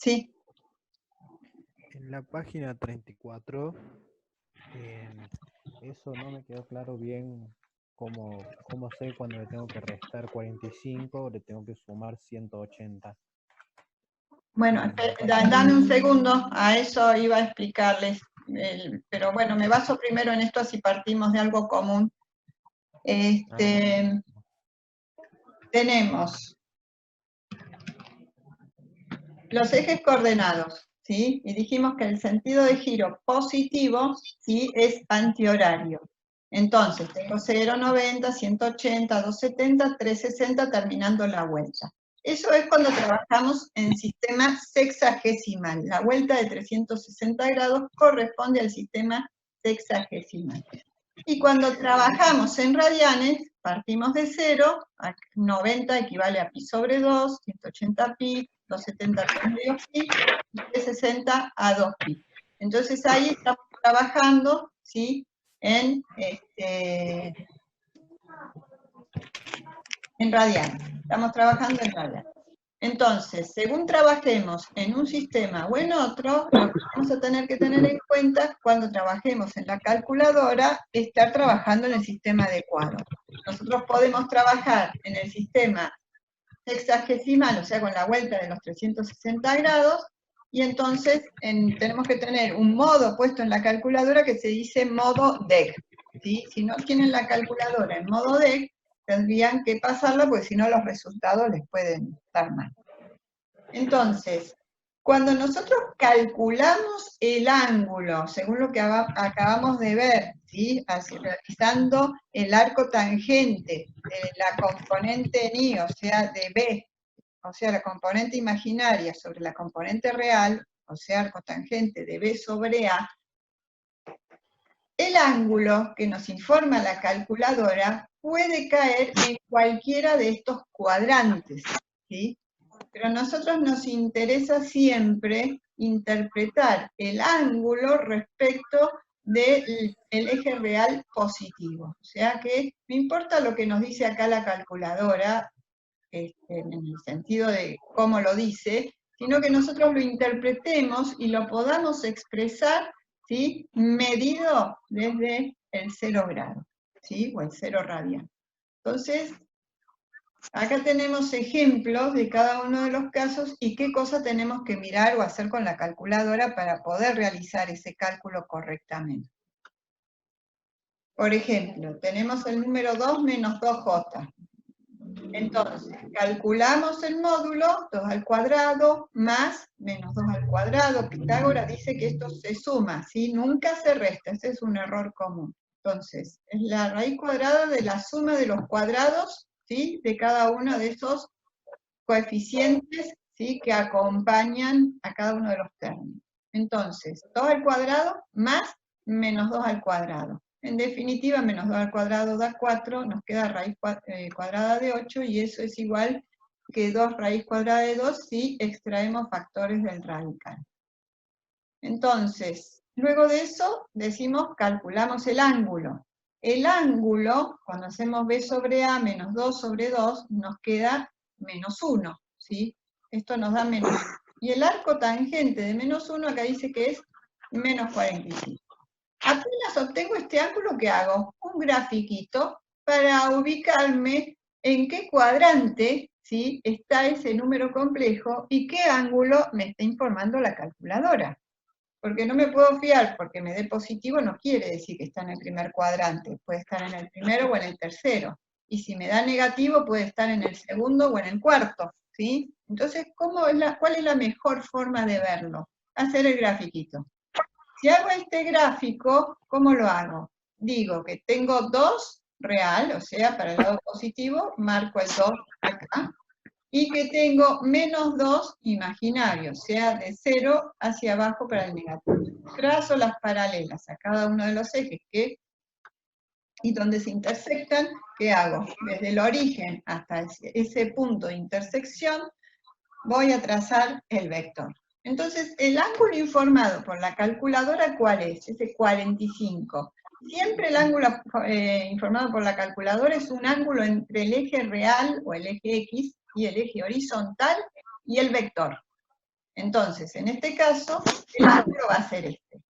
Sí. En la página 34, eso no me quedó claro bien cómo sé cuando le tengo que restar 45 o le tengo que sumar 180. Bueno, Me parece dame un segundo, a eso iba a explicarles, pero bueno, me baso primero en esto así partimos de algo común. Tenemos los ejes coordenados, ¿sí? Y dijimos que el sentido de giro positivo, ¿sí?, es antihorario. Entonces, tengo 0, 90, 180, 270, 360 terminando la vuelta. Eso es cuando trabajamos en sistema sexagesimal. La vuelta de 360 grados corresponde al sistema sexagesimal. Y cuando trabajamos en radianes, partimos de 0, 90 equivale a pi sobre 2, 180 pi, 270 por medio pi, y 360 a 2 pi. Entonces ahí estamos trabajando, ¿sí?, en radianes. Estamos trabajando en radianes. Entonces, según trabajemos en un sistema o en otro, lo que vamos a tener que tener en cuenta cuando trabajemos en la calculadora es estar trabajando en el sistema adecuado. Nosotros podemos trabajar en el sistema sexagesimal, o sea, con la vuelta de los 360 grados, y entonces tenemos que tener un modo puesto en la calculadora que se dice modo DEC. ¿Sí? Si no tienen la calculadora en modo DEC, tendrían que pasarla, porque si no los resultados les pueden dar mal. Entonces, cuando nosotros calculamos el ángulo, según lo que acabamos de ver, ¿sí?, realizando el arco tangente de la componente ni, o sea, de B, o sea, la componente imaginaria sobre la componente real, o sea, arco tangente de B sobre A, el ángulo que nos informa la calculadora puede caer en cualquiera de estos cuadrantes, ¿sí? Pero a nosotros nos interesa siempre interpretar el ángulo respecto del eje real positivo. O sea que no importa lo que nos dice acá la calculadora, en el sentido de cómo lo dice, sino que nosotros lo interpretemos y lo podamos expresar, ¿sí?, medido desde el 0 grado, ¿sí?, o el 0 radian. Entonces, acá tenemos ejemplos de cada uno de los casos y qué cosa tenemos que mirar o hacer con la calculadora para poder realizar ese cálculo correctamente. Por ejemplo, tenemos el número 2 menos 2j. Entonces, calculamos el módulo, 2 al cuadrado más menos 2 al cuadrado. Pitágoras dice que esto se suma, ¿sí? Nunca se resta, ese es un error común. Entonces, es la raíz cuadrada de la suma de los cuadrados, ¿sí?, de cada uno de esos coeficientes, ¿sí?, que acompañan a cada uno de los términos. Entonces, 2 al cuadrado más menos 2 al cuadrado. En definitiva, menos 2 al cuadrado da 4, nos queda raíz cuadrada de 8, y eso es igual que 2 raíz cuadrada de 2 si extraemos factores del radical. Entonces, luego de eso, decimos, calculamos el ángulo. El ángulo, cuando hacemos b sobre a menos 2 sobre 2, nos queda menos 1, ¿sí? Esto nos da menos 1. Y el arco tangente de menos 1 acá dice que es menos 45. Apenas obtengo este ángulo, ¿qué hago? Un grafiquito para ubicarme en qué cuadrante, ¿sí?, está ese número complejo y qué ángulo me está informando la calculadora. Porque no me puedo fiar, porque me dé positivo no quiere decir que está en el primer cuadrante, puede estar en el primero o en el tercero. Y si me da negativo puede estar en el segundo o en el cuarto, ¿sí? Entonces, ¿cuál es la mejor forma de verlo? Hacer el grafiquito. Si hago este gráfico, ¿cómo lo hago? Digo que tengo 2 real, o sea, para el lado positivo, marco el 2 acá, y que tengo menos 2 imaginario, o sea, de 0 hacia abajo para el negativo. Trazo las paralelas a cada uno de los ejes y donde se intersectan, ¿qué hago? Desde el origen hasta ese punto de intersección, voy a trazar el vector. Entonces, el ángulo informado por la calculadora, ¿cuál es? Ese 45. Siempre el ángulo informado por la calculadora es un ángulo entre el eje real, o el eje X, y el eje horizontal, y el vector. Entonces, en este caso, el ángulo va a ser este.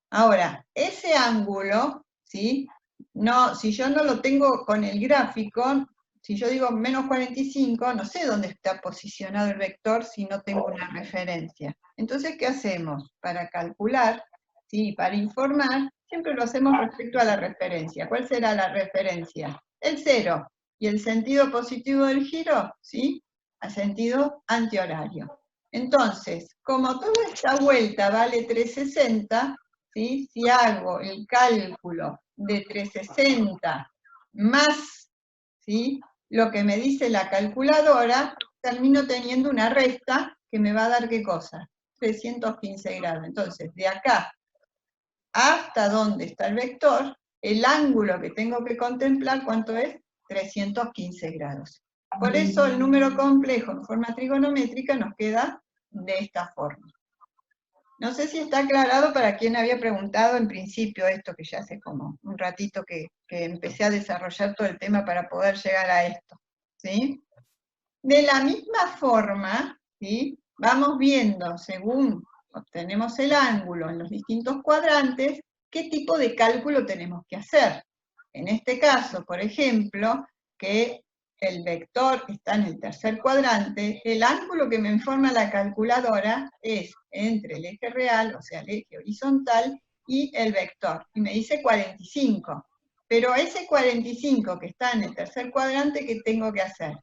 Ahora, ese ángulo, ¿sí? No, si yo no lo tengo con el gráfico, si yo digo menos 45, no sé dónde está posicionado el vector si no tengo una referencia. Entonces, ¿qué hacemos? Para calcular, ¿sí? Para informar, siempre lo hacemos respecto a la referencia. ¿Cuál será la referencia? El 0. ¿Y el sentido positivo del giro? ¿Sí? A sentido antihorario. Entonces, como toda esta vuelta vale 360, ¿sí? Si hago el cálculo de 360 más, ¿sí? Lo que me dice la calculadora, termino teniendo una resta que me va a dar ¿qué cosa? 315 grados. Entonces, de acá hasta donde está el vector, el ángulo que tengo que contemplar, ¿cuánto es? 315 grados. Por eso el número complejo en forma trigonométrica nos queda de esta forma. No sé si está aclarado para quien había preguntado en principio esto, que ya hace como un ratito que empecé a desarrollar todo el tema para poder llegar a esto, ¿sí? De la misma forma, ¿sí? Vamos viendo, según obtenemos el ángulo en los distintos cuadrantes, qué tipo de cálculo tenemos que hacer. En este caso, por ejemplo, que el vector está en el tercer cuadrante, el ángulo que me informa la calculadora es entre el eje real, o sea, el eje horizontal, y el vector. Y me dice 45. Pero ese 45 que está en el tercer cuadrante, ¿qué tengo que hacer?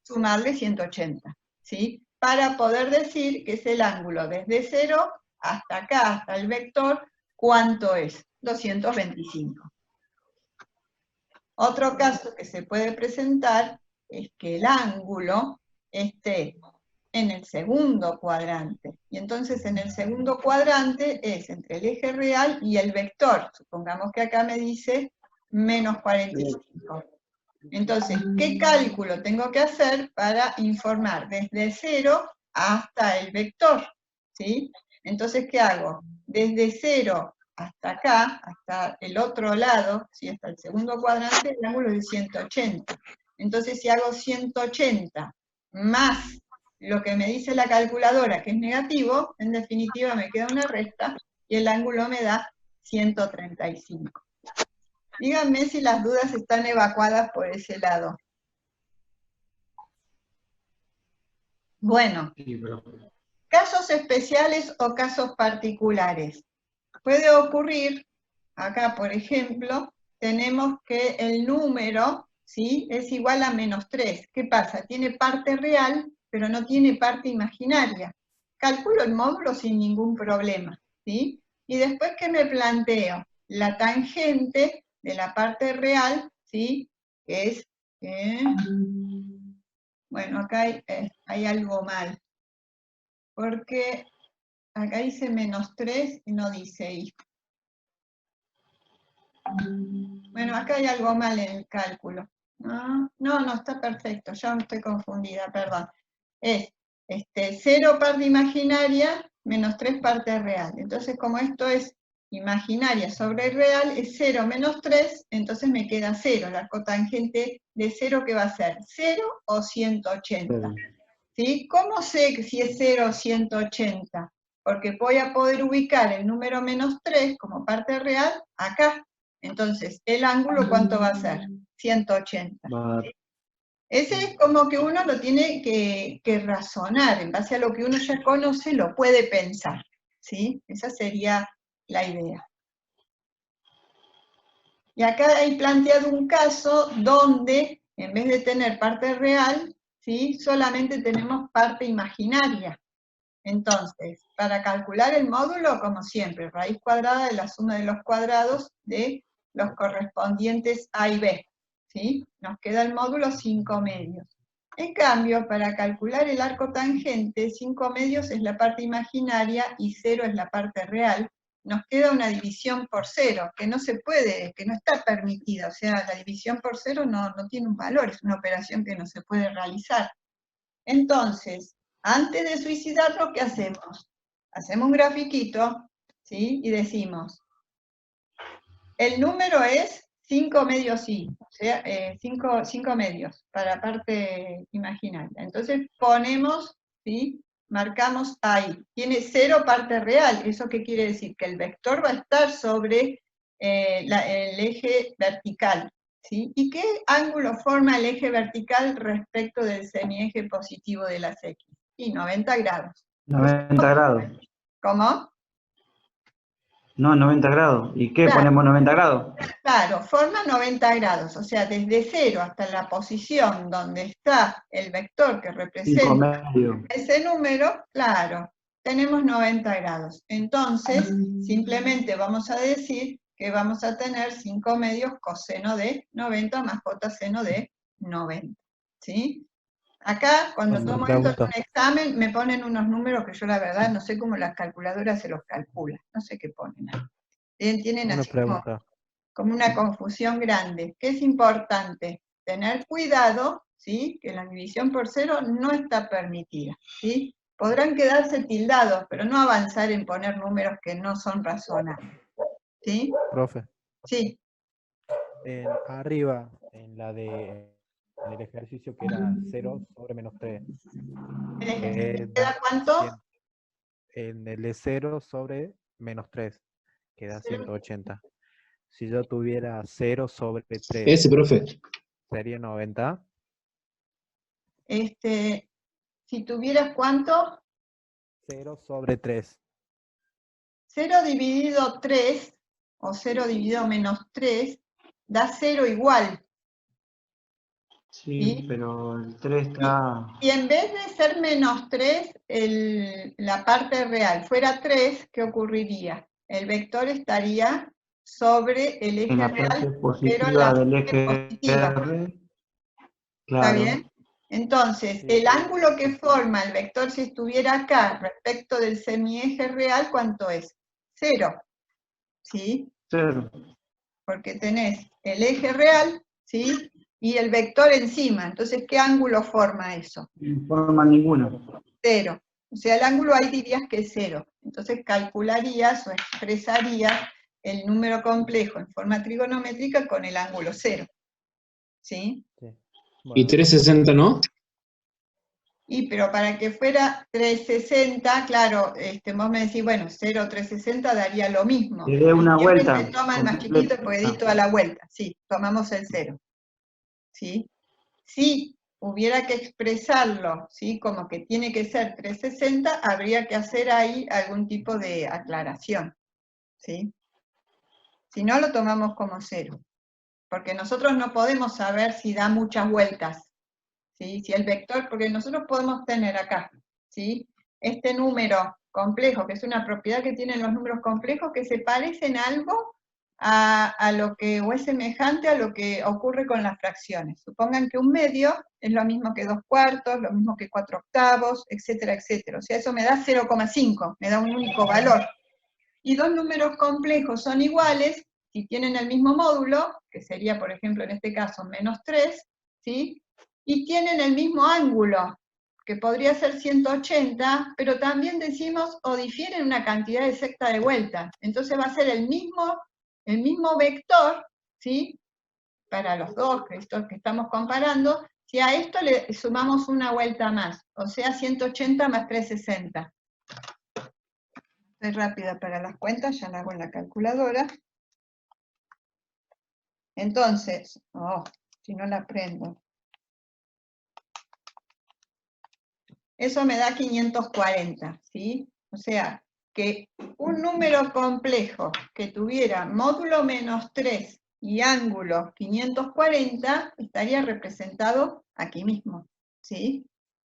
Sumarle 180, ¿sí? Para poder decir que es el ángulo desde 0 hasta acá, hasta el vector, ¿cuánto es? 225. Otro caso que se puede presentar es que el ángulo esté en el segundo cuadrante. Y entonces en el segundo cuadrante es entre el eje real y el vector. Supongamos que acá me dice menos 45. Entonces, ¿qué cálculo tengo que hacer para informar desde 0 hasta el vector? ¿Sí? Entonces, ¿qué hago? Desde 0 hasta acá, hasta el otro lado, ¿sí? Hasta el segundo cuadrante, el ángulo es de 180. Entonces, si hago 180 más lo que me dice la calculadora, que es negativo, en definitiva me queda una resta, y el ángulo me da 135. Díganme si las dudas están evacuadas por ese lado. Bueno, casos especiales o casos particulares. Puede ocurrir, acá por ejemplo, tenemos que el número, ¿sí?, es igual a menos 3. ¿Qué pasa? Tiene parte real, pero no tiene parte imaginaria. Calculo el módulo sin ningún problema, ¿sí? Y después que me planteo la tangente de la parte real, ¿sí?, que es... bueno, acá hay algo mal, porque acá dice menos 3 y no dice I. Bueno, acá hay algo mal en el cálculo. No, está perfecto, ya estoy confundida, perdón. Es 0 parte imaginaria menos 3 parte real. Entonces, como esto es imaginaria sobre real, es 0 menos 3, entonces me queda 0. La cotangente de 0, ¿qué va a ser? 0 o 180. ¿Sí? ¿Cómo sé si es 0 o 180? Porque voy a poder ubicar el número menos 3 como parte real acá. Entonces, ¿el ángulo cuánto va a ser? 180. Ese es como que uno lo tiene que razonar, en base a lo que uno ya conoce, lo puede pensar, ¿sí? Esa sería la idea. Y acá hay planteado un caso donde, en vez de tener parte real, ¿sí?, solamente tenemos parte imaginaria. Entonces, para calcular el módulo, como siempre, raíz cuadrada de la suma de los cuadrados de los correspondientes A y B, ¿sí? Nos queda el módulo 5 medios. En cambio, para calcular el arco tangente, 5 medios es la parte imaginaria y 0 es la parte real. Nos queda una división por 0, que no se puede, que no está permitida. O sea, la división por 0 no tiene un valor, es una operación que no se puede realizar. Entonces, antes de suicidarnos, ¿qué hacemos? Hacemos un grafiquito, ¿sí? Y decimos, el número es 5 medios I, o sea, 5 medios para parte imaginaria. Entonces ponemos, ¿sí?, marcamos ahí. Tiene 0 parte real. ¿Eso qué quiere decir? Que el vector va a estar sobre el eje vertical. ¿Sí? ¿Y qué ángulo forma el eje vertical respecto del semieje positivo de las X? Y 90 grados. 90 grados. ¿Cómo? No, 90 grados. ¿Y qué? Claro. ¿Ponemos 90 grados? Claro, forma 90 grados, o sea, desde 0 hasta la posición donde está el vector que 5 representa medio. ese número, claro, tenemos 90 grados. Entonces, simplemente vamos a decir que vamos a tener 5 medios coseno de 90 más j seno de 90. ¿Sí? Acá, cuando Una tomo esto en pregunta. un examen, me ponen unos números que yo la verdad no sé cómo las calculadoras se los calculan, no sé qué ponen ahí. Tienen Una así pregunta. como una confusión grande. ¿Qué es importante? Tener cuidado, ¿sí? Que la división por 0 no está permitida, ¿sí? Podrán quedarse tildados, pero no avanzar en poner números que no son razonables, ¿sí? Profe, Sí. arriba, en el ejercicio que era 0 sobre menos 3, ¿Queda cuánto? en el de 0 sobre menos 3, queda 180. Si yo tuviera 0 sobre 3, Ese, profe. ¿sería 90? Si tuvieras cuánto, 0 sobre 3. 0 dividido 3, o 0 dividido menos 3, da 0 igual. Sí, ¿Sí? pero el 3 está... Y en vez de ser menos 3, la parte real fuera 3, ¿qué ocurriría? El vector estaría sobre el en eje la real, parte pero en positiva la del parte eje positiva. R. ¿Está Claro. bien? Entonces, Sí. el ángulo que forma el vector si estuviera acá respecto del semieje real, ¿cuánto es? 0. ¿Sí? 0. Porque tenés el eje real, ¿sí? Y el vector encima. Entonces, ¿qué ángulo forma eso? No forma ninguno. 0. O sea, el ángulo ahí dirías que es 0. Entonces calcularías o expresarías el número complejo en forma trigonométrica con el ángulo 0. ¿Sí? Sí. ¿Y Bueno, 360 no? Pero para que fuera 360, claro, vos me decís, bueno, 0, 360 daría lo mismo. Le dé una Siempre vuelta se toma el más chiquito completa. porque di toda la vuelta. Sí, tomamos el 0. ¿Sí? Si hubiera que expresarlo, ¿sí? Como que tiene que ser 360, habría que hacer ahí algún tipo de aclaración, ¿sí? Si no, lo tomamos como 0, porque nosotros no podemos saber si da muchas vueltas, ¿sí? Si el vector, porque nosotros podemos tener acá, ¿sí? Este número complejo, que es una propiedad que tienen los números complejos, que se parecen algo a lo que, o es semejante a lo que ocurre con las fracciones. Supongan que un medio es lo mismo que 2/4, lo mismo que 4/8, etcétera, etcétera. O sea, eso me da 0,5, me da un único valor. Y dos números complejos son iguales si tienen el mismo módulo, que sería, por ejemplo, en este caso, -3, ¿sí? Y tienen el mismo ángulo, que podría ser 180, pero también decimos, o difieren una cantidad exacta de vueltas. Entonces va a ser el mismo vector, ¿sí? Para los dos, estos que estamos comparando, si a esto le sumamos una vuelta más, o sea, 180 más 360. Soy rápida para las cuentas, ya la hago en la calculadora. Entonces, si no la prendo. Eso me da 540, ¿sí? O sea, que un número complejo que tuviera módulo -3 y ángulo 540 estaría representado aquí mismo, ¿sí?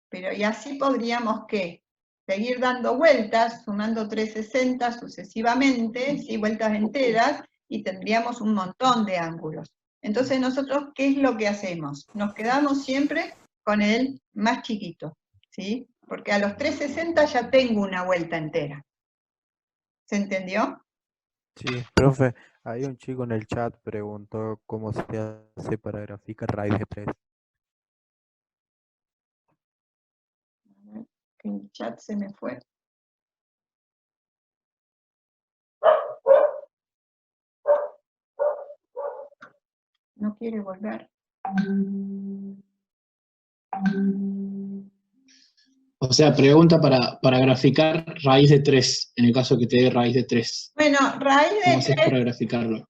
Pero y así podríamos, ¿qué? Seguir dando vueltas, sumando 360 sucesivamente, ¿sí? Vueltas enteras, y tendríamos un montón de ángulos. Entonces nosotros, ¿qué es lo que hacemos? Nos quedamos siempre con el más chiquito, ¿sí? Porque a los 360 ya tengo una vuelta entera. ¿Se entendió? sí, profe, hay un chico en el chat preguntó cómo se hace para graficar raíz de 3. Que el chat se me fue. No quiere volver. O sea, pregunta para graficar raíz de 3, en el caso que te dé raíz de 3. Bueno, raíz ¿Cómo de haces 3, para graficarlo?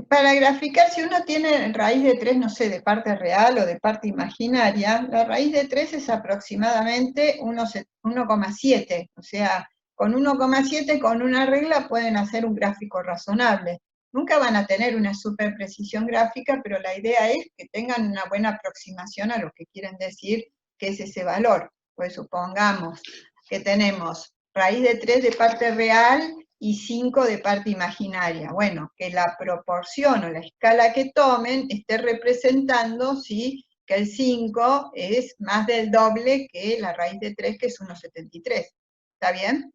para graficar, si uno tiene raíz de 3, no sé, de parte real o de parte imaginaria, la raíz de 3 es aproximadamente 1,7, o sea, con 1,7, con una regla pueden hacer un gráfico razonable. Nunca van a tener una super precisión gráfica, pero la idea es que tengan una buena aproximación a lo que quieren decir que es ese valor. Pues supongamos que tenemos raíz de 3 de parte real y 5 de parte imaginaria. Bueno, que la proporción o la escala que tomen esté representando, ¿sí?, que el 5 es más del doble que la raíz de 3, que es 1,73. ¿Está bien?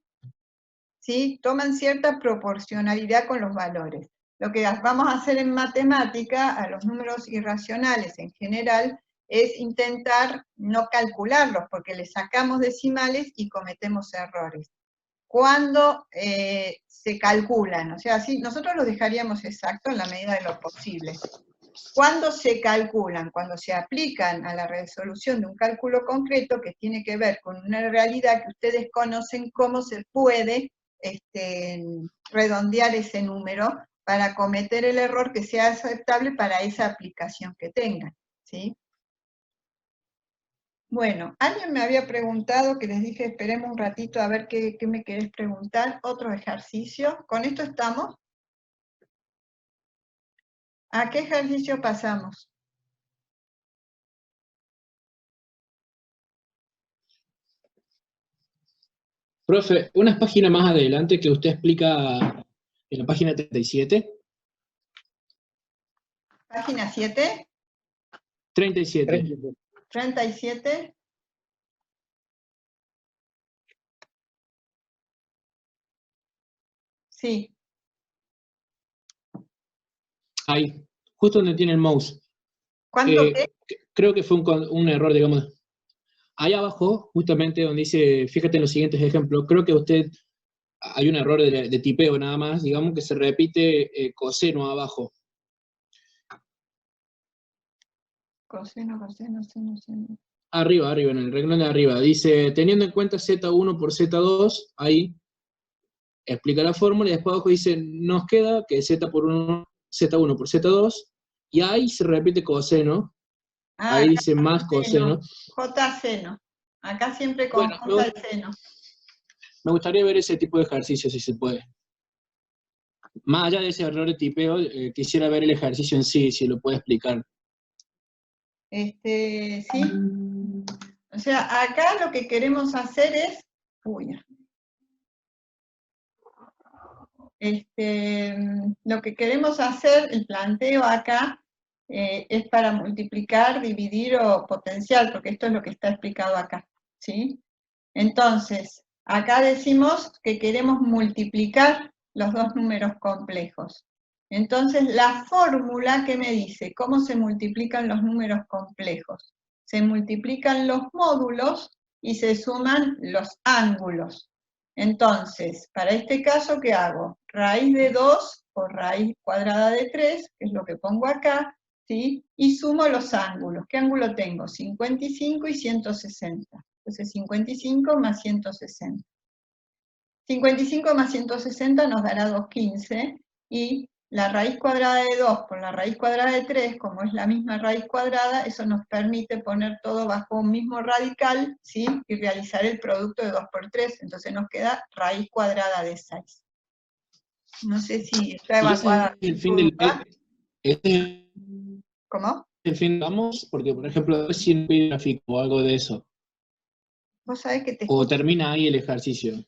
¿Sí? Toman cierta proporcionalidad con los valores. Lo que vamos a hacer en matemática, a los números irracionales en general, es intentar no calcularlos, porque le sacamos decimales y cometemos errores. Cuando se calculan, o sea, sí, nosotros los dejaríamos exactos en la medida de lo posible. Cuando se calculan, cuando se aplican a la resolución de un cálculo concreto que tiene que ver con una realidad que ustedes conocen, cómo se puede redondear ese número para cometer el error que sea aceptable para esa aplicación que tengan, ¿sí? Bueno, alguien me había preguntado, que les dije, esperemos un ratito a ver qué me querés preguntar, otro ejercicio. ¿Con esto estamos? ¿A qué ejercicio pasamos? Profe, unas páginas más adelante que usted explica en la página 37. ¿Página 7? 37. 37. Sí. Ahí, justo donde tiene el mouse. ¿Cuánto qué? Creo que fue un error, digamos. Ahí abajo, justamente donde dice, fíjate en los siguientes ejemplos, creo que hay un error de tipeo nada más, digamos que se repite coseno abajo. Coseno, seno. Arriba, en el renglón de arriba. Dice, teniendo en cuenta Z1 por Z2, ahí explica la fórmula, y después abajo dice, nos queda que Z1 por Z2, y ahí se repite coseno. Ahí dice más coseno. J seno. Acá siempre con J el seno. Me gustaría ver ese tipo de ejercicio, si se puede. Más allá de ese error de tipeo, quisiera ver el ejercicio en sí, si lo puede explicar. Sí. O sea, acá lo que queremos hacer es... lo que queremos hacer, el planteo acá, es para multiplicar, dividir o potencial, porque esto es lo que está explicado acá, ¿sí? Entonces, acá decimos que queremos multiplicar los dos números complejos. Entonces, la fórmula que me dice cómo se multiplican los números complejos. Se multiplican los módulos y se suman los ángulos. Entonces, para este caso, ¿qué hago? Raíz de 2 por raíz cuadrada de 3, que es lo que pongo acá, ¿sí? Y sumo los ángulos. ¿Qué ángulo tengo? 55 y 160. Entonces 55 más 160. 55 más 160 nos dará 215, y la raíz cuadrada de 2 por la raíz cuadrada de 3, como es la misma raíz cuadrada, eso nos permite poner todo bajo un mismo radical, ¿sí? Y realizar el producto de 2 por 3, entonces nos queda raíz cuadrada de 6. No sé si está evacuada. ¿Y ese es el fin del... ¿Cómo? El fin, vamos, porque por ejemplo, si no hay gráfico o algo de eso. Vos sabés que O termina ahí el ejercicio.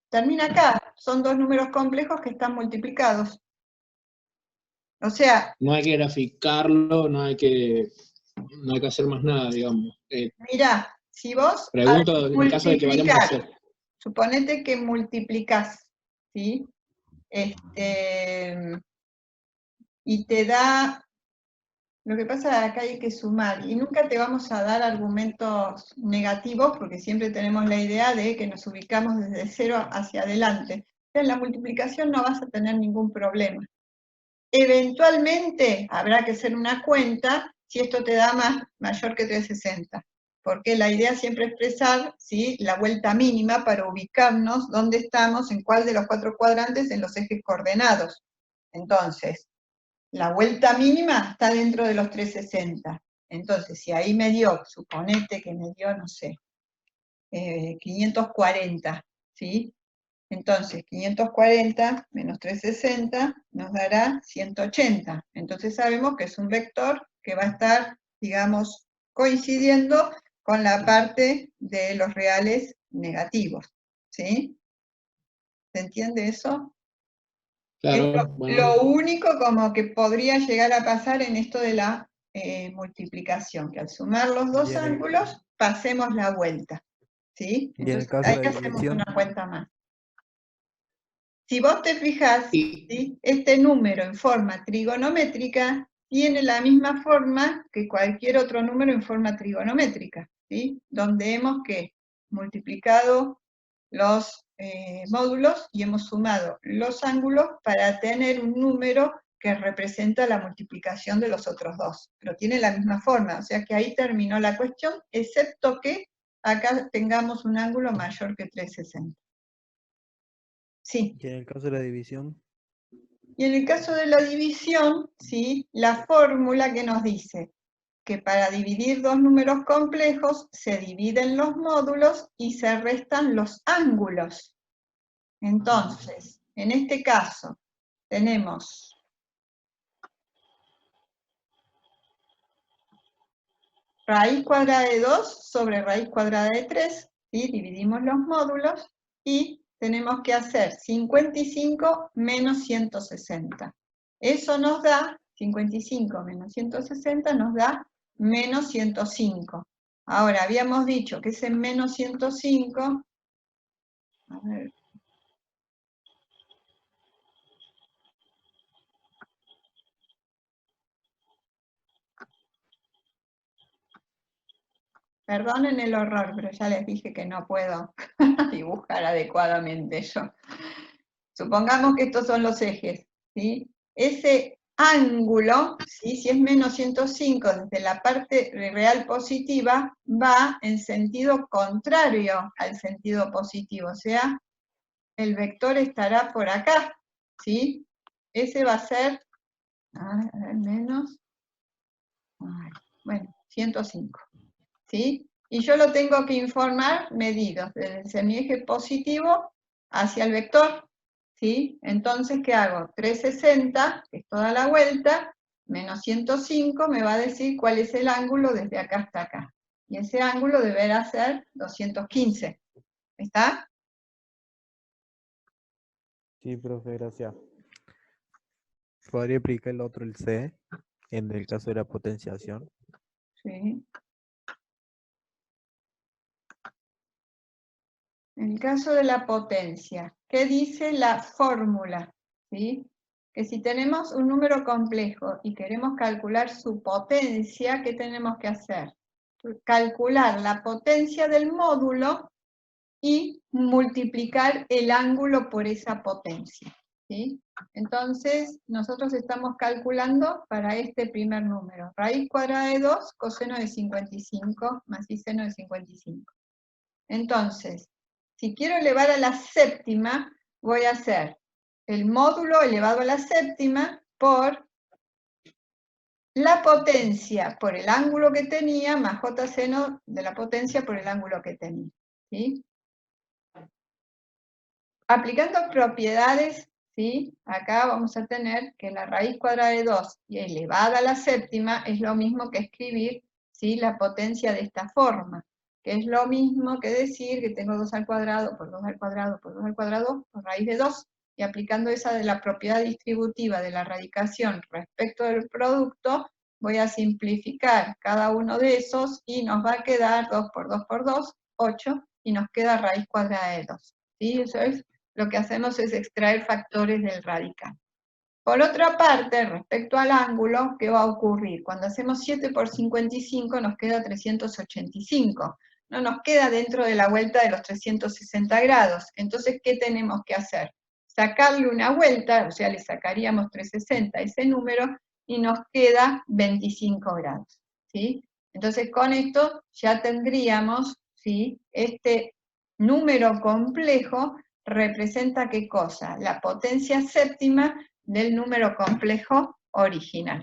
Termina acá, son dos números complejos que están multiplicados. O sea... No hay que graficarlo, no hay que hacer más nada, digamos. Mirá, si vos... Pregunto en el caso de que vayamos a hacer. Suponete que multiplicás, ¿sí? Y te da... Lo que pasa es que acá hay que sumar, y nunca te vamos a dar argumentos negativos, porque siempre tenemos la idea de que nos ubicamos desde 0 hacia adelante. En la multiplicación no vas a tener ningún problema. Eventualmente habrá que hacer una cuenta si esto te da mayor que 360, porque la idea es siempre expresar, ¿sí?, la vuelta mínima para ubicarnos dónde estamos, en cuál de los 4 cuadrantes en los ejes coordenados. Entonces, la vuelta mínima está dentro de los 360. Entonces, si ahí me dio, suponete que me dio, no sé, 540, ¿sí? Entonces, 540 menos 360 nos dará 180. Entonces sabemos que es un vector que va a estar, digamos, coincidiendo con la parte de los reales negativos, ¿sí? ¿Se entiende eso? Claro, Es bueno. lo único como que podría llegar a pasar en esto de la multiplicación, que al sumar los dos Bien. ángulos, pasemos la vuelta, ¿sí? Y en el Entonces caso ahí de la hacemos división, una cuenta más. Si vos te fijás, Y, ¿sí?, este número en forma trigonométrica tiene la misma forma que cualquier otro número en forma trigonométrica, ¿sí?, donde hemos multiplicado los módulos y hemos sumado los ángulos para tener un número que representa la multiplicación de los otros dos, pero tiene la misma forma, o sea que ahí terminó la cuestión, excepto que acá tengamos un ángulo mayor que 360. Sí. y en el caso de la división, Y en el caso de la división, ¿sí?, la fórmula que nos dice que para dividir dos números complejos se dividen los módulos y se restan los ángulos. Entonces, en este caso, tenemos raíz cuadrada de 2 sobre raíz cuadrada de 3, ¿sí?, dividimos los módulos, y tenemos que hacer 55 menos 160. Eso nos da, 55 menos 160 nos da menos 105. Ahora, habíamos dicho que ese menos 105, a ver, perdonen el horror, pero ya les dije que no puedo dibujar adecuadamente yo. Supongamos que estos son los ejes, ¿sí? Ese ángulo, ¿sí?, si es menos 105 desde la parte real positiva, va en sentido contrario al sentido positivo, o sea, el vector estará por acá, ¿sí? Ese va a ser, a ver, menos, bueno, 105, ¿sí? Y yo lo tengo que informar medidos desde el semieje positivo hacia el vector, ¿sí? Entonces, ¿qué hago? 360, que es toda la vuelta, menos 105 me va a decir cuál es el ángulo desde acá hasta acá. Y ese ángulo deberá ser 215. ¿Está? sí, profe, gracias. ¿Podría aplicar el otro, el C, en el caso de la potenciación? Sí. En el caso de la potencia, ¿qué dice la fórmula? ¿Sí? Que si tenemos un número complejo y queremos calcular su potencia, ¿qué tenemos que hacer? Calcular la potencia del módulo y multiplicar el ángulo por esa potencia, ¿sí? Entonces, nosotros estamos calculando para este primer número, raíz cuadrada de 2, coseno de 55 más y seno de 55. Entonces, si quiero elevar a la séptima, voy a hacer el módulo elevado a la séptima por la potencia por el ángulo que tenía, más j seno de la potencia por el ángulo que tenía, ¿sí? Aplicando propiedades, ¿sí?, acá vamos a tener que la raíz cuadrada de 2 y elevada a la séptima es lo mismo que escribir, ¿sí?, la potencia de esta forma, que es lo mismo que decir que tengo 2 al cuadrado por 2 al cuadrado por 2 al cuadrado por raíz de 2, y aplicando esa de la propiedad distributiva de la radicación respecto del producto, voy a simplificar cada uno de esos y nos va a quedar 2 por 2 por 2, 8, y nos queda raíz cuadrada de 2. ¿Sí? Eso es lo que hacemos, es extraer factores del radical. Por otra parte, respecto al ángulo, ¿qué va a ocurrir? Cuando hacemos 7 por 55 nos queda 385. No nos queda dentro de la vuelta de los 360 grados. Entonces, ¿qué tenemos que hacer? Sacarle una vuelta, o sea, le sacaríamos 360 a ese número, y nos queda 25 grados. ¿Sí? Entonces con esto ya tendríamos, ¿sí? Este número complejo representa ¿qué cosa? La potencia séptima del número complejo original.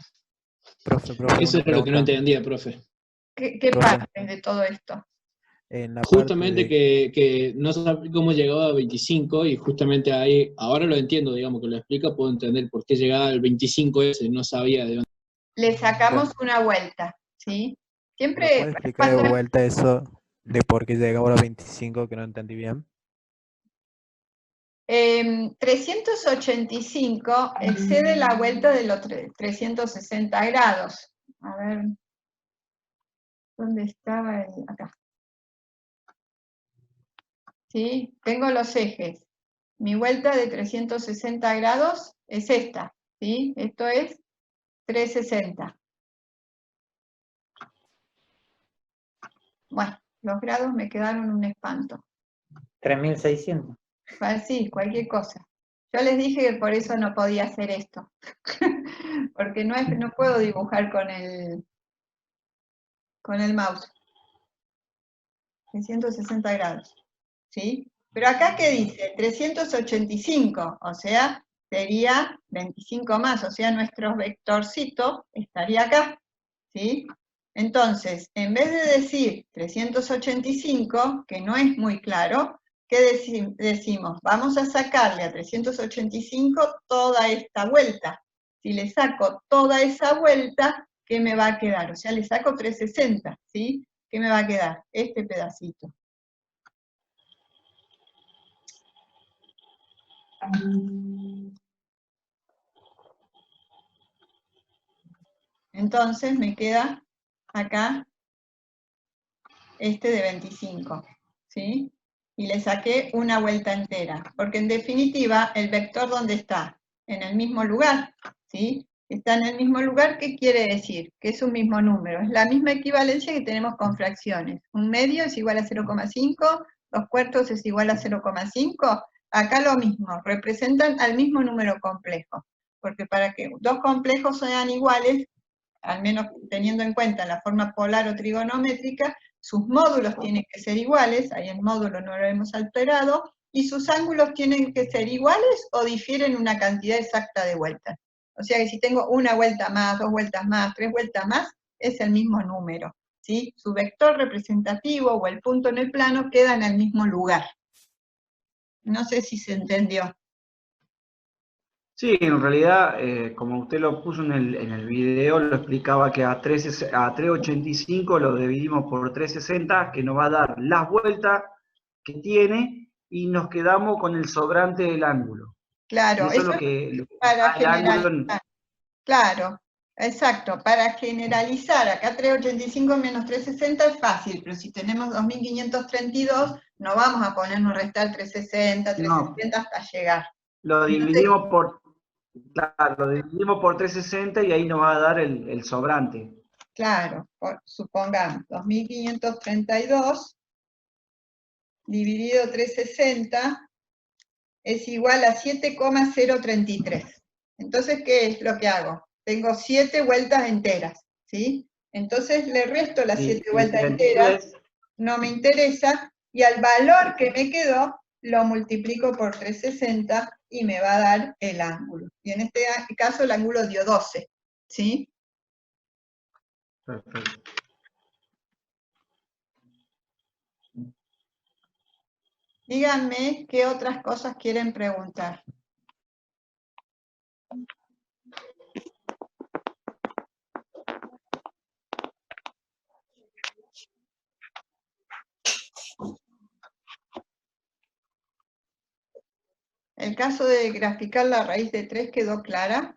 Profe, Eso una era lo que no pregunta. entendía, profe. ¿Qué Profe. parte de todo esto? En la Justamente parte de, que no sabía cómo llegaba a 25 y justamente ahí, ahora lo entiendo, digamos, que lo explica, puedo entender por qué llegaba al 25 ese, no sabía de dónde. Le sacamos claro, una vuelta, ¿sí? ¿me Siempre puede explicar de pasa. vuelta eso de por qué llegaba a los 25 que no entendí bien? 385 excede la vuelta de los 360 grados. A ver, ¿dónde estaba? Acá. ¿Sí? Tengo los ejes. Mi vuelta de 360 grados es esta, ¿sí? Esto es 360. Bueno, los grados me quedaron un espanto. 3600. Sí, cualquier cosa. Yo les dije que por eso no podía hacer esto. Porque no puedo dibujar con el mouse. 360 grados. ¿Sí? Pero acá, ¿qué dice? 385, o sea, sería 25 más, o sea, nuestro vectorcito estaría acá. ¿Sí? Entonces, en vez de decir 385, que no es muy claro, ¿qué decimos? Vamos a sacarle a 385 toda esta vuelta. Si le saco toda esa vuelta, ¿qué me va a quedar? O sea, le saco 360, ¿sí? ¿Qué me va a quedar? Este pedacito. Entonces me queda acá este de 25, ¿sí? Y le saqué una vuelta entera, porque en definitiva el vector ¿dónde está? En el mismo lugar, ¿sí? Está en el mismo lugar, ¿qué quiere decir? Que es un mismo número, es la misma equivalencia que tenemos con fracciones. Un medio es igual a 0,5, 2/4 es igual a 0,5, acá lo mismo, representan al mismo número complejo, porque para que dos complejos sean iguales, al menos teniendo en cuenta la forma polar o trigonométrica, sus módulos tienen que ser iguales, ahí el módulo no lo hemos alterado, y sus ángulos tienen que ser iguales o difieren una cantidad exacta de vueltas. O sea que si tengo una vuelta más, 2 vueltas más, 3 vueltas más, es el mismo número, ¿sí? Su vector representativo o el punto en el plano queda en el mismo lugar. No sé si se entendió. Sí, en realidad, como usted lo puso en el video, lo explicaba que a 385 lo dividimos por 360, que nos va a dar las vueltas que tiene, y nos quedamos con el sobrante del ángulo. Claro, Eso es eso lo que es para da el ángulo generalizar. Claro, exacto. Para generalizar, acá 385 menos 360 es fácil, pero si tenemos 2532, no vamos a ponernos a restar 360, 370 hasta llegar. lo Entonces, dividimos por, claro, lo dividimos por 360 y ahí nos va a dar el sobrante. claro, supongamos 2532 dividido 360 es igual a 7,033. Entonces, ¿qué es lo que hago? Tengo 7 vueltas enteras, ¿sí? Entonces le resto las 7 vueltas enteras, no me interesa, y al valor que me quedó lo multiplico por 360 y me va a dar el ángulo. Y en este caso el ángulo dio 12, ¿sí? Perfecto. Díganme qué otras cosas quieren preguntar. El caso de graficar la raíz de 3 quedó clara.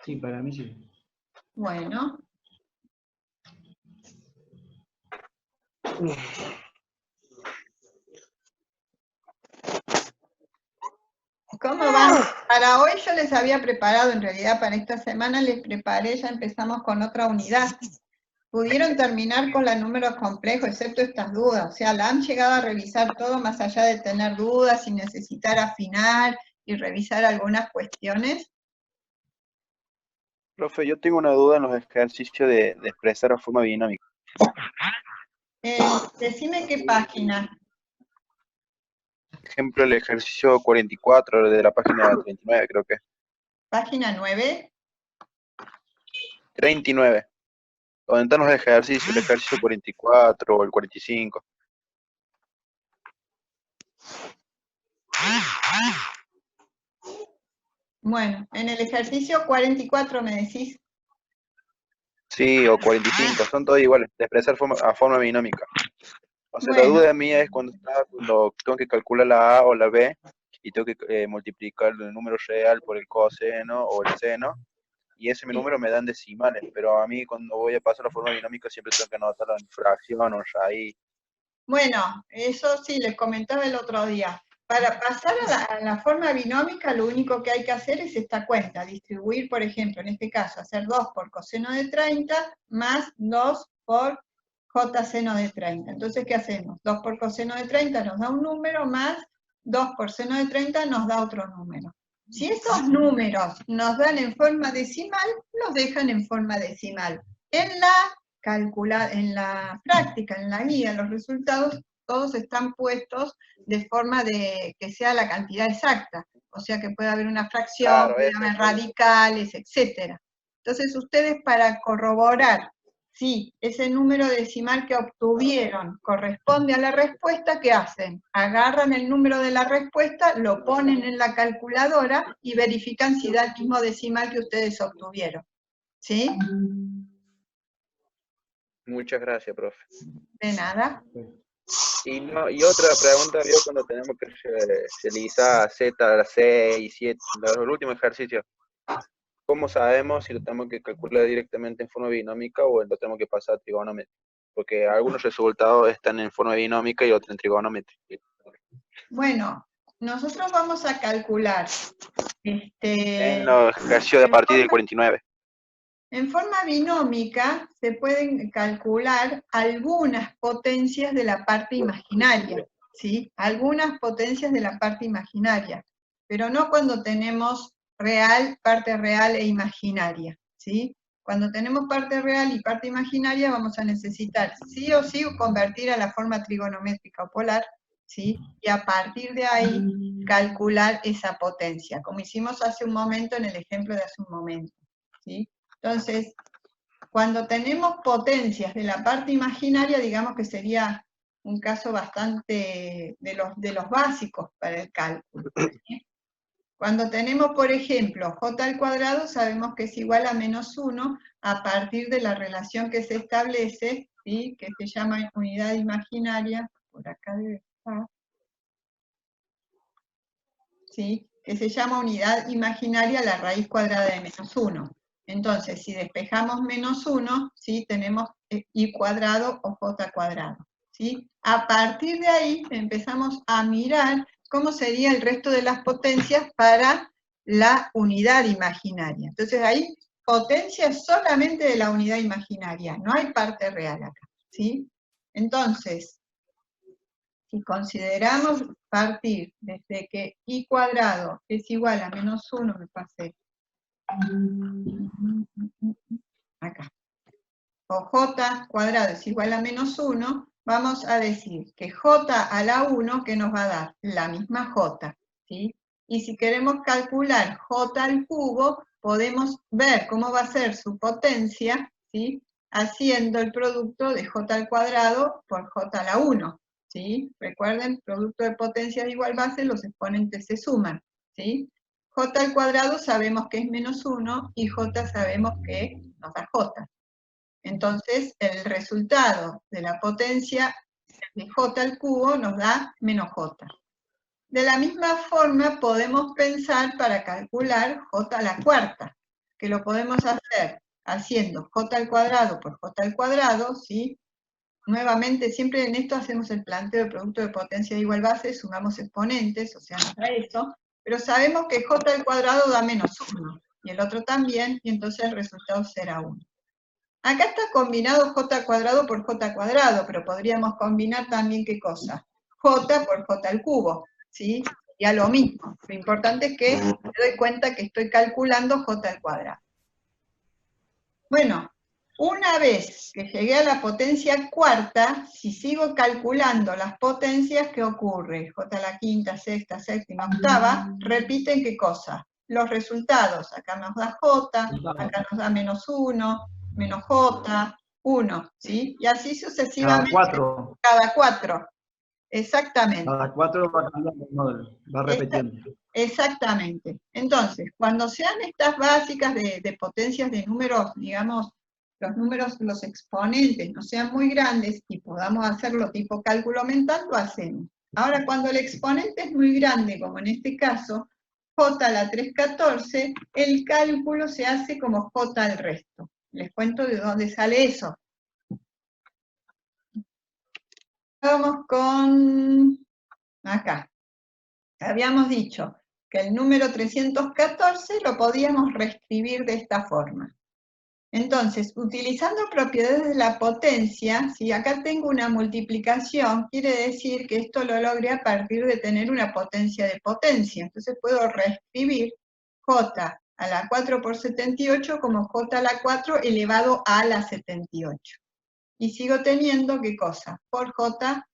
Sí, para mí sí. Bueno. ¿Cómo van? Para hoy yo les había preparado, en realidad para esta semana les preparé, ya empezamos con otra unidad. Pudieron terminar con los números complejos, excepto estas dudas. O sea, la han llegado a revisar todo más allá de tener dudas y necesitar afinar y revisar algunas cuestiones. Profe, yo tengo una duda en los ejercicios de expresar la forma binómica. Decime qué página. Por ejemplo, el ejercicio 44 de la página 39, creo que. ¿Página 9? 39. Donde están los ejercicios, el ejercicio 44 o el 45. Bueno, en el ejercicio 44 me decís. Sí, o 45, son todos iguales, de expresar a forma binómica. O sea, la Bueno, duda mía es cuando tengo que calcular la A o la B y tengo que multiplicar el número real por el coseno o el seno, y ese número me dan decimales, pero a mí cuando voy a pasar la forma binómica siempre tengo que anotarlo en fracción o en raíz. bueno, eso sí, les comentaba el otro día. Para pasar a la forma binómica, lo único que hay que hacer es esta cuenta, distribuir, por ejemplo, en este caso, hacer 2 por coseno de 30 más 2 por j seno de 30. Entonces, ¿qué hacemos? 2 por coseno de 30 nos da un número, más 2 por seno de 30 nos da otro número. Si esos números nos dan en forma decimal, los dejan en forma decimal. En la práctica, en la guía, los resultados todos están puestos de forma de que sea la cantidad exacta, o sea que puede haber una fracción, Claro, puede eso haber es. radicales, etc. Entonces ustedes, para corroborar si ese número decimal que obtuvieron corresponde a la respuesta, ¿qué hacen? Agarran el número de la respuesta, lo ponen en la calculadora y verifican si da el mismo decimal que ustedes obtuvieron. ¿Sí? Muchas gracias, profe. De nada. Y otra pregunta, vio cuando tenemos que realizar Z, C y 7, los últimos ejercicios. ¿Cómo sabemos si lo tenemos que calcular directamente en forma binómica o lo tenemos que pasar a trigonometría? Porque algunos resultados están en forma binómica y otros en trigonometría. Bueno, nosotros vamos a calcular En los ejercicios de a partir del 49. En forma binómica se pueden calcular algunas potencias de la parte imaginaria, ¿sí? Algunas potencias de la parte imaginaria, pero no cuando tenemos parte real e imaginaria, ¿sí? Cuando tenemos parte real y parte imaginaria vamos a necesitar sí o sí convertir a la forma trigonométrica o polar, ¿sí? Y a partir de ahí calcular esa potencia, como hicimos hace un momento en el ejemplo de hace un momento, ¿sí? Entonces, cuando tenemos potencias de la parte imaginaria, digamos que sería un caso bastante de los básicos para el cálculo, ¿sí? Cuando tenemos, por ejemplo, j al cuadrado, sabemos que es igual a menos 1 a partir de la relación que se establece, ¿sí? Que se llama unidad imaginaria, por acá debe estar, ¿sí? Que se llama unidad imaginaria la raíz cuadrada de menos 1. Entonces, si despejamos menos 1, ¿sí? Tenemos y cuadrado o j cuadrado, ¿sí? A partir de ahí empezamos a mirar cómo sería el resto de las potencias para la unidad imaginaria. Entonces ahí, potencias solamente de la unidad imaginaria, no hay parte real acá, ¿sí? Entonces, si consideramos partir desde que i cuadrado es igual a menos 1, me pasé acá, o j cuadrado es igual a menos 1, vamos a decir que j a la 1, que nos va a dar la misma j, ¿sí? Y si queremos calcular j al cubo, podemos ver cómo va a ser su potencia, ¿sí? Haciendo el producto de j al cuadrado por j a la 1, ¿sí? Recuerden, producto de potencias de igual base, los exponentes se suman, ¿sí? J al cuadrado sabemos que es menos 1 y j sabemos que nos da j. Entonces, el resultado de la potencia de j al cubo nos da menos j. De la misma forma podemos pensar para calcular j a la cuarta, que lo podemos hacer haciendo j al cuadrado por j al cuadrado, ¿sí? Nuevamente, siempre en esto hacemos el planteo de producto de potencia de igual base, sumamos exponentes, o sea, nos da eso, pero sabemos que j al cuadrado da menos 1, y el otro también, y entonces el resultado será 1. Acá está combinado j al cuadrado por j al cuadrado, pero podríamos combinar también, ¿qué cosa? J por j al cubo, ¿sí? Ya lo mismo. Lo importante es que me doy cuenta que estoy calculando j al cuadrado. Bueno, una vez que llegué a la potencia cuarta, si sigo calculando las potencias, ¿qué ocurre? J a la quinta, sexta, séptima, octava, repiten ¿qué cosa? Los resultados. Acá nos da J, acá nos da -1, menos J, 1, ¿sí? Y así Cada sucesivamente. 4. Cada 4. Exactamente. Cada 4 va cambiando el módulo, va repitiendo. Exactamente. Entonces, cuando sean estas básicas de potencias de números, digamos, los números, los exponentes no sean muy grandes y podamos hacerlo tipo cálculo mental, lo hacemos. Ahora, cuando el exponente es muy grande, como en este caso, j a la 314, el cálculo se hace como j al resto. Les cuento de dónde sale eso. Vamos con acá. Habíamos dicho que el número 314 lo podíamos reescribir de esta forma. Entonces, utilizando propiedades de la potencia, si acá tengo una multiplicación, quiere decir que esto lo logré a partir de tener una potencia de potencia. Entonces puedo reescribir j a la 4 por 78 como j a la 4 elevado a la 78. Y sigo teniendo, ¿qué cosa? Por j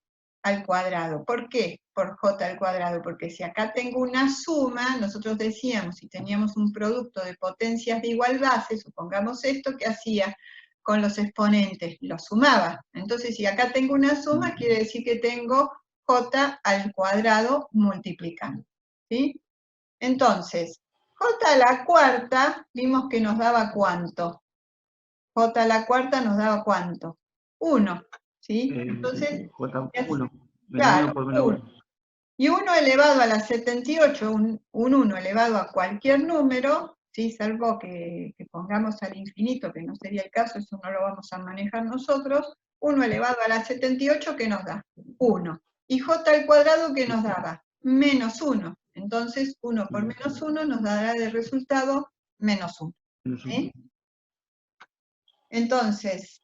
al cuadrado. ¿Por qué por j al cuadrado? Porque si acá tengo una suma, nosotros decíamos, si teníamos un producto de potencias de igual base, supongamos esto, ¿qué hacía con los exponentes? Lo sumaba. Entonces, si acá tengo una suma, quiere decir que tengo j al cuadrado multiplicando. ¿Sí? Entonces, j a la cuarta, vimos que nos daba ¿cuánto? J a la cuarta nos daba ¿cuánto? 1. ¿Sí? Entonces, J1. claro, 1. Y 1 elevado a la 78, un 1 elevado a cualquier número, ¿sí? Salvo que pongamos al infinito, que no sería el caso, eso no lo vamos a manejar nosotros, 1 elevado a la 78, ¿qué nos da? 1. Y j al cuadrado, ¿qué nos daba? Menos 1. Entonces, 1 por menos 1 nos dará de resultado menos 1. ¿Sí? Entonces,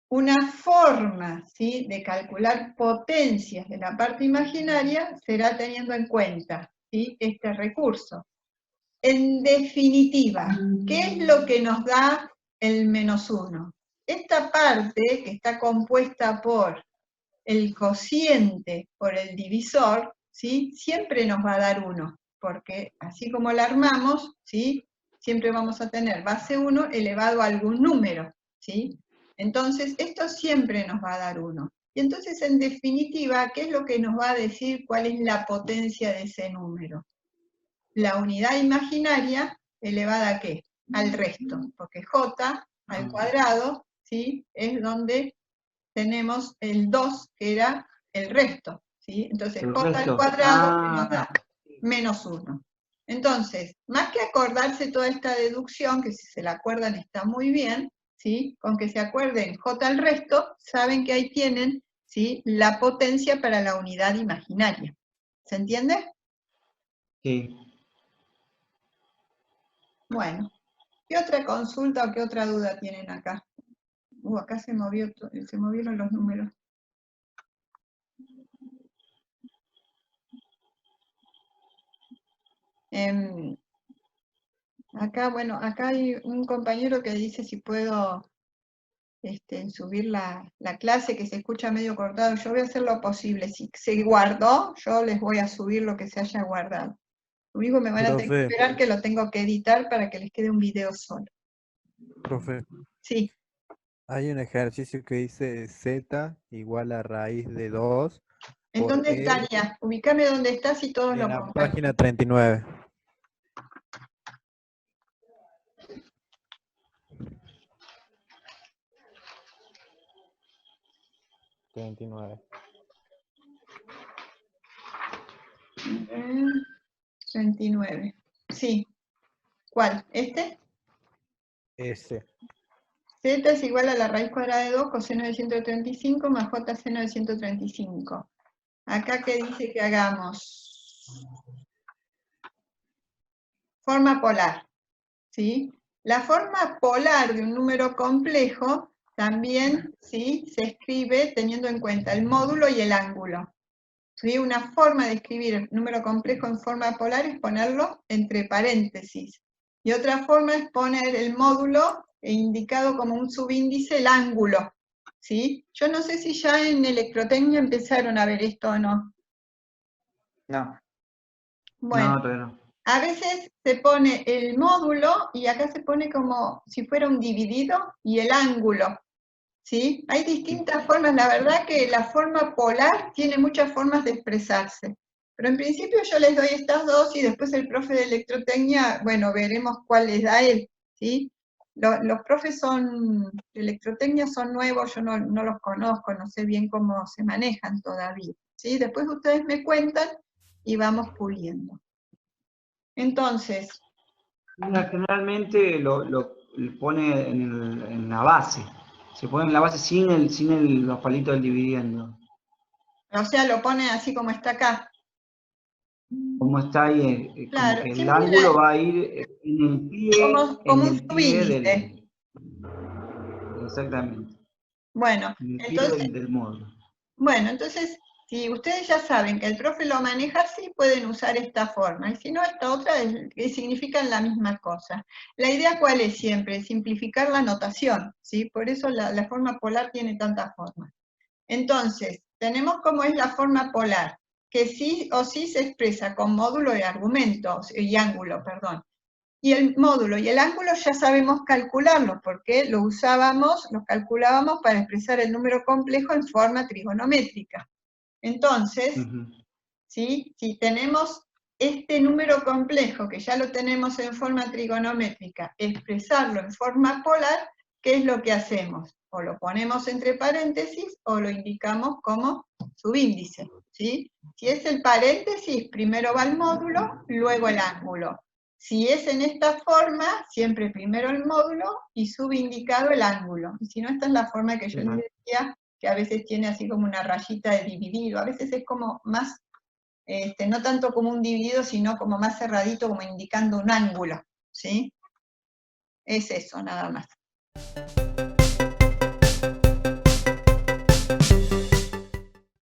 una forma, ¿sí?, de calcular potencias de la parte imaginaria será teniendo en cuenta, ¿sí?, este recurso. En definitiva, ¿qué es lo que nos da el menos 1? Esta parte, que está compuesta por el cociente por el divisor, ¿sí?, siempre nos va a dar 1, porque así como la armamos, ¿sí?, siempre vamos a tener base 1 elevado a algún número, ¿sí? Entonces, esto siempre nos va a dar 1. Y entonces, en definitiva, ¿qué es lo que nos va a decir cuál es la potencia de ese número? La unidad imaginaria elevada ¿a qué? Al resto, porque j al cuadrado, ¿sí?, es donde tenemos el 2, que era el resto, ¿sí? Entonces, j al cuadrado que nos da menos 1. Entonces, más que acordarse toda esta deducción, que si se la acuerdan está muy bien, ¿sí?, con que se acuerden j al resto, saben que ahí tienen, ¿sí?, la potencia para la unidad imaginaria. ¿Se entiende? Sí. Bueno, ¿qué otra consulta o qué otra duda tienen acá? Acá se movieron los números. Acá, bueno, acá hay un compañero que dice si puedo subir la clase, que se escucha medio cortado. Yo voy a hacer lo posible. Si se guardó, yo les voy a subir lo que se haya guardado. Lo único me van a tener que Profe, esperar que lo tengo que editar para que les quede un video solo. profe, Sí. hay un ejercicio que dice z igual a raíz de 2 ¿En por dónde e estaría? Ubícame dónde estás y todos en lo la comparten. página 39. 39. 29. Sí. ¿Cuál? ¿Este? S. Z es igual a la raíz cuadrada de 2 coseno de 135 más j seno de 135. Acá que dice que hagamos forma polar, ¿sí? La forma polar de un número complejo también, ¿sí?, se escribe teniendo en cuenta el módulo y el ángulo. ¿Sí? Una forma de escribir el número complejo en forma polar es ponerlo entre paréntesis. Y otra forma es poner el módulo indicado como un subíndice el ángulo, ¿sí? Yo no sé si ya en electrotecnia empezaron a ver esto o no. No. Bueno, No, todavía no. a veces se pone el módulo y acá se pone como si fuera un dividido y el ángulo, ¿sí? Hay distintas formas, la verdad que la forma polar tiene muchas formas de expresarse. Pero en principio yo les doy estas dos y después el profe de electrotecnia, bueno, veremos cuál les da él, ¿sí? Los profes de electrotecnia son nuevos, yo no los conozco, no sé bien cómo se manejan todavía, ¿sí? Después ustedes me cuentan y vamos puliendo. Entonces, Mira, generalmente lo pone en la base. Se pone en la base sin los palitos del dividiendo. o sea, lo pone así como está acá. Como está ahí, Claro, como que el siempre ángulo va a ir en el pie, como en un el pie subíndice. exactamente, Bueno, en el pie entonces, del módulo. bueno, entonces, si ustedes ya saben que el profe lo maneja así, pueden usar esta forma, y si no, esta otra que significan la misma cosa. La idea, ¿cuál es siempre? Simplificar la notación, ¿sí? Por eso la forma polar tiene tantas formas. Entonces, tenemos cómo es la forma polar, que sí o sí se expresa con módulo y argumento, y ángulo, perdón. Y el módulo y el ángulo ya sabemos calcularlo, porque los calculábamos para expresar el número complejo en forma trigonométrica. Entonces, ¿sí? Si tenemos este número complejo, que ya lo tenemos en forma trigonométrica, expresarlo en forma polar, ¿qué es lo que hacemos? O lo ponemos entre paréntesis o lo indicamos como subíndice, ¿sí? Si es el paréntesis, primero va el módulo, luego el ángulo. Si es en esta forma, siempre primero el módulo y subindicado el ángulo. Y si no, esta es la forma que yo les decía, que a veces tiene así como una rayita de dividido, a veces es como más, no tanto como un dividido, sino como más cerradito, como indicando un ángulo, ¿sí? Es eso, nada más.